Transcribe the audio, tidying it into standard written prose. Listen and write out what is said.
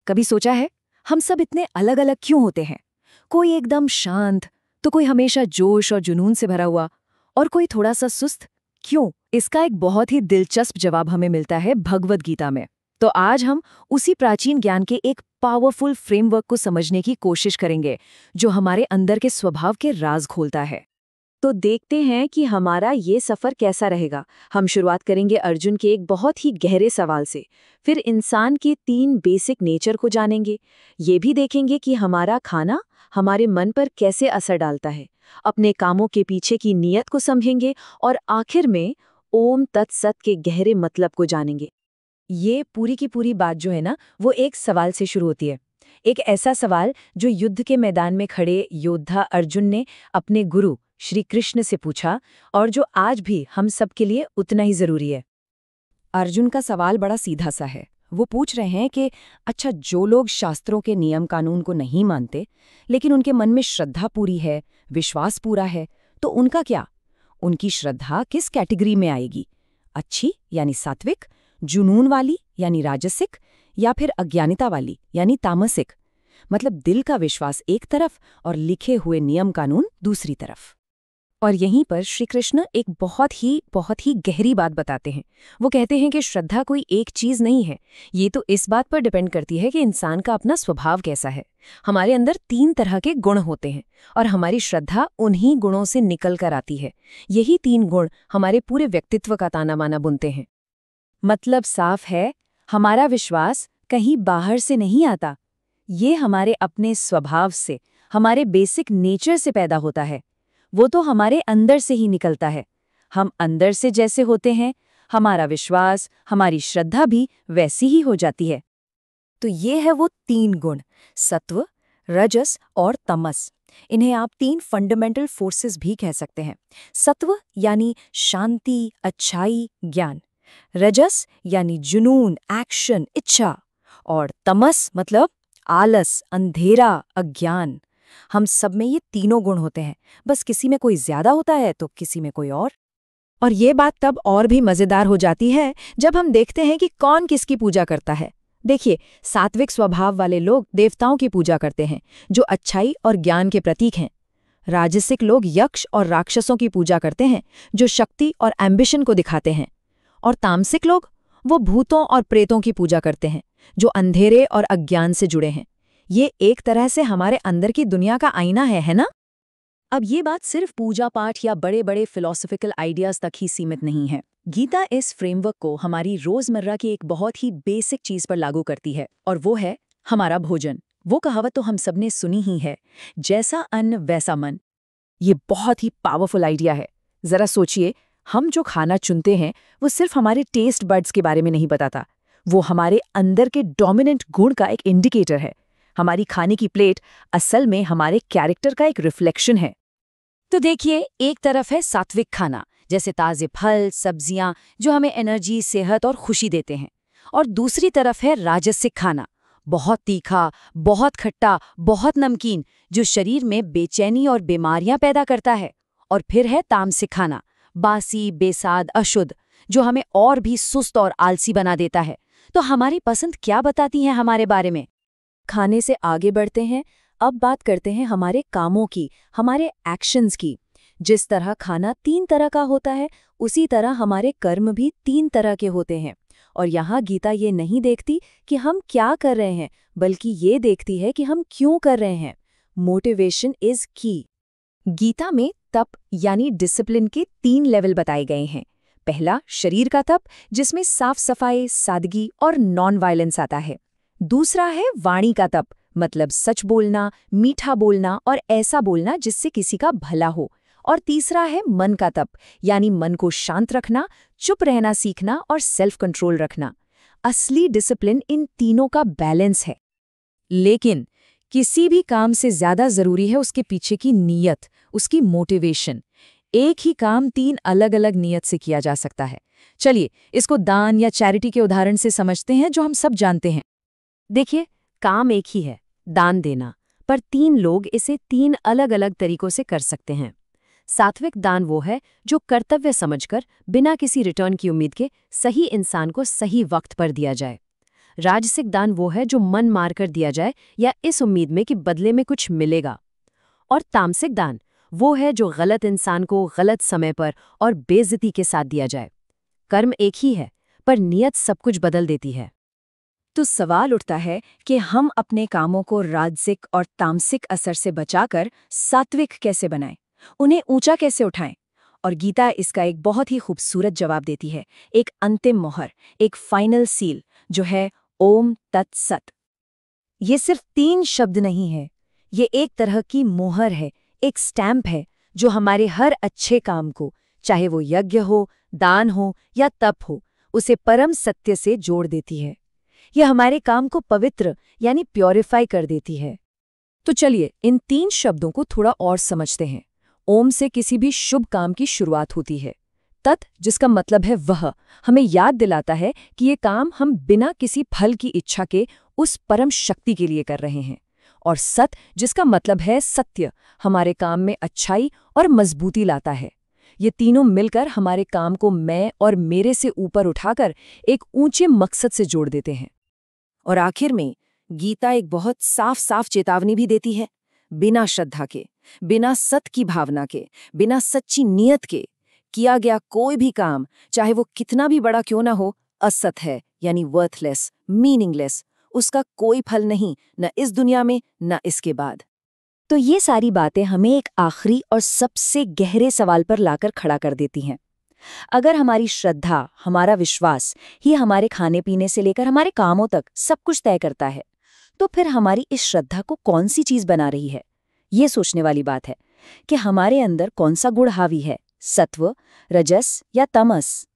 कभी सोचा है हम सब इतने अलग अलग क्यों होते हैं? कोई एकदम शांत, तो कोई हमेशा जोश और जुनून से भरा हुआ, और कोई थोड़ा सा सुस्त। क्यों? इसका एक बहुत ही दिलचस्प जवाब हमें मिलता है भगवद गीता में। तो आज हम उसी प्राचीन ज्ञान के एक पावरफुल फ्रेमवर्क को समझने की कोशिश करेंगे, जो हमारे अंदर के स्वभाव के राज खोलता है। तो देखते हैं कि हमारा ये सफ़र कैसा रहेगा। हम शुरुआत करेंगे अर्जुन के एक बहुत ही गहरे सवाल से, फिर इंसान के 3 बेसिक नेचर को जानेंगे। ये भी देखेंगे कि हमारा खाना हमारे मन पर कैसे असर डालता है, अपने कामों के पीछे की नीयत को समझेंगे और आखिर में ओम तत्सत के गहरे मतलब को जानेंगे। ये पूरी की पूरी बात जो है ना, वो एक सवाल से शुरू होती है। एक ऐसा सवाल जो युद्ध के मैदान में खड़े योद्धा अर्जुन ने अपने गुरु श्री कृष्ण से पूछा, और जो आज भी हम सब के लिए उतना ही जरूरी है। अर्जुन का सवाल बड़ा सीधा सा है। वो पूछ रहे हैं कि अच्छा, जो लोग शास्त्रों के नियम कानून को नहीं मानते, लेकिन उनके मन में श्रद्धा पूरी है, विश्वास पूरा है, तो उनका क्या? उनकी श्रद्धा किस कैटेगरी में आएगी? अच्छी यानी सात्विक, जुनून वाली यानी राजसिक, या फिर अज्ञानिता वाली यानी तामसिक? मतलब दिल का विश्वास एक तरफ और लिखे हुए नियम कानून दूसरी तरफ। और यहीं पर श्री कृष्ण एक बहुत ही गहरी बात बताते हैं। वो कहते हैं कि श्रद्धा कोई एक चीज नहीं है, ये तो इस बात पर डिपेंड करती है कि इंसान का अपना स्वभाव कैसा है। हमारे अंदर 3 तरह के गुण होते हैं और हमारी श्रद्धा उन्हीं गुणों से निकल कर आती है। यही 3 गुण हमारे पूरे व्यक्तित्व का ताना बाना बुनते हैं। मतलब साफ है, हमारा विश्वास कहीं बाहर से नहीं आता, ये हमारे अपने स्वभाव से, हमारे बेसिक नेचर से पैदा होता है। वो तो हमारे अंदर से ही निकलता है। हम अंदर से जैसे होते हैं, हमारा विश्वास, हमारी श्रद्धा भी वैसी ही हो जाती है। तो ये है वो 3 गुण, सत्व, रजस और तमस। इन्हें आप 3 फंडामेंटल फोर्सेस भी कह सकते हैं। सत्व यानी शांति, अच्छाई, ज्ञान। रजस यानी जुनून, एक्शन, इच्छा। और तमस मतलब आलस, अंधेरा, अज्ञान। हम सब में ये तीनों गुण होते हैं, बस किसी में कोई ज्यादा होता है तो किसी में कोई और ये बात तब और भी मजेदार हो जाती है जब हम देखते हैं कि कौन किसकी पूजा करता है। देखिए, सात्विक स्वभाव वाले लोग देवताओं की पूजा करते हैं, जो अच्छाई और ज्ञान के प्रतीक हैं। राजसिक लोग यक्ष और राक्षसों की पूजा करते हैं, जो शक्ति और एम्बिशन को दिखाते हैं। और तामसिक लोग, वो भूतों और प्रेतों की पूजा करते हैं, जो अंधेरे और अज्ञान से जुड़े हैं। ये एक तरह से हमारे अंदर की दुनिया का आईना है ना? अब ये बात सिर्फ पूजा पाठ या बड़े बड़े फिलोसॉफिकल आइडियाज तक ही सीमित नहीं है। गीता इस फ्रेमवर्क को हमारी रोजमर्रा की एक बहुत ही बेसिक चीज पर लागू करती है, और वो है हमारा भोजन। वो कहावत तो हम सबने सुनी ही है, जैसा अन्न वैसा मन। ये बहुत ही पावरफुल आइडिया है। जरा सोचिए, हम जो खाना चुनते हैं वो सिर्फ हमारे टेस्ट बड्स के बारे में नहीं बताता, वो हमारे अंदर के डोमिनेंट गुण का एक इंडिकेटर है। हमारी खाने की प्लेट असल में हमारे कैरेक्टर का एक रिफ्लेक्शन है। तो देखिए, एक तरफ है सात्विक खाना, जैसे ताजे फल, सब्जियां, जो हमें एनर्जी, सेहत और खुशी देते हैं। और दूसरी तरफ है राजसिक खाना, बहुत तीखा, बहुत खट्टा, बहुत नमकीन, जो शरीर में बेचैनी और बीमारियां पैदा करता है। और फिर है तामसिक खाना, बासी, बेसाद, अशुद्ध, जो हमें और भी सुस्त और आलसी बना देता है। तो हमारी पसंद क्या बताती है हमारे बारे में? खाने से आगे बढ़ते हैं। अब बात करते हैं हमारे कामों की, हमारे एक्शंस की। जिस तरह खाना 3 तरह का होता है, उसी तरह हमारे कर्म भी 3 तरह के होते हैं। और यहाँ गीता ये नहीं देखती कि हम क्या कर रहे हैं, बल्कि ये देखती है कि हम क्यों कर रहे हैं। मोटिवेशन इज की। गीता में तप यानी डिसिप्लिन के 3 लेवल बताए गए हैं। पहला शरीर का तप, जिसमें साफ सफाई, सादगी और नॉन वायलेंस आता है। दूसरा है वाणी का तप, मतलब सच बोलना, मीठा बोलना और ऐसा बोलना जिससे किसी का भला हो। और तीसरा है मन का तप, यानी मन को शांत रखना, चुप रहना सीखना और सेल्फ कंट्रोल रखना। असली डिसिप्लिन इन तीनों का बैलेंस है। लेकिन किसी भी काम से ज्यादा जरूरी है उसके पीछे की नीयत, उसकी मोटिवेशन। एक ही काम 3 अलग अलग नीयत से किया जा सकता है। चलिए इसको दान या चैरिटी के उदाहरण से समझते हैं, जो हम सब जानते हैं। देखिए, काम एक ही है, दान देना, पर 3 लोग इसे 3 अलग अलग तरीकों से कर सकते हैं। सात्विक दान वो है जो कर्तव्य समझकर बिना किसी रिटर्न की उम्मीद के सही इंसान को सही वक्त पर दिया जाए। राजसिक दान वो है जो मन मारकर दिया जाए या इस उम्मीद में कि बदले में कुछ मिलेगा। और तामसिक दान वो है जो गलत इंसान को गलत समय पर और बेइज्जती के साथ दिया जाए। कर्म एक ही है, पर नियत सब कुछ बदल देती है। तो सवाल उठता है कि हम अपने कामों को राजसिक और तामसिक असर से बचाकर सात्विक कैसे बनाएं, उन्हें ऊंचा कैसे उठाएं? और गीता इसका एक बहुत ही खूबसूरत जवाब देती है, एक अंतिम मोहर, एक फाइनल सील, जो है ओम तत्सत। ये सिर्फ 3 शब्द नहीं है, ये एक तरह की मोहर है, एक स्टैंप है जो हमारे हर अच्छे काम को, चाहे वो यज्ञ हो, दान हो या तप हो, उसे परम सत्य से जोड़ देती है। यह हमारे काम को पवित्र यानी प्योरीफाई कर देती है। तो चलिए इन 3 शब्दों को थोड़ा और समझते हैं। ओम से किसी भी शुभ काम की शुरुआत होती है। तत्, जिसका मतलब है वह, हमें याद दिलाता है कि ये काम हम बिना किसी फल की इच्छा के उस परम शक्ति के लिए कर रहे हैं। और सत, जिसका मतलब है सत्य, हमारे काम में अच्छाई और मजबूती लाता है। ये तीनों मिलकर हमारे काम को मैं और मेरे से ऊपर उठाकर एक ऊंचे मकसद से जोड़ देते हैं। और आखिर में गीता एक बहुत साफ साफ चेतावनी भी देती है। बिना श्रद्धा के, बिना सत की भावना के, बिना सच्ची नियत के किया गया कोई भी काम, चाहे वो कितना भी बड़ा क्यों ना हो, असत है, यानी वर्थलेस, मीनिंगलेस। उसका कोई फल नहीं, न इस दुनिया में न इसके बाद। तो ये सारी बातें हमें एक आखिरी और सबसे गहरे सवाल पर लाकर खड़ा कर देती हैं। अगर हमारी श्रद्धा, हमारा विश्वास ही हमारे खाने पीने से लेकर हमारे कामों तक सब कुछ तय करता है, तो फिर हमारी इस श्रद्धा को कौन सी चीज बना रही है? ये सोचने वाली बात है कि हमारे अंदर कौन सा गुण हावी है, सत्व, रजस या तमस।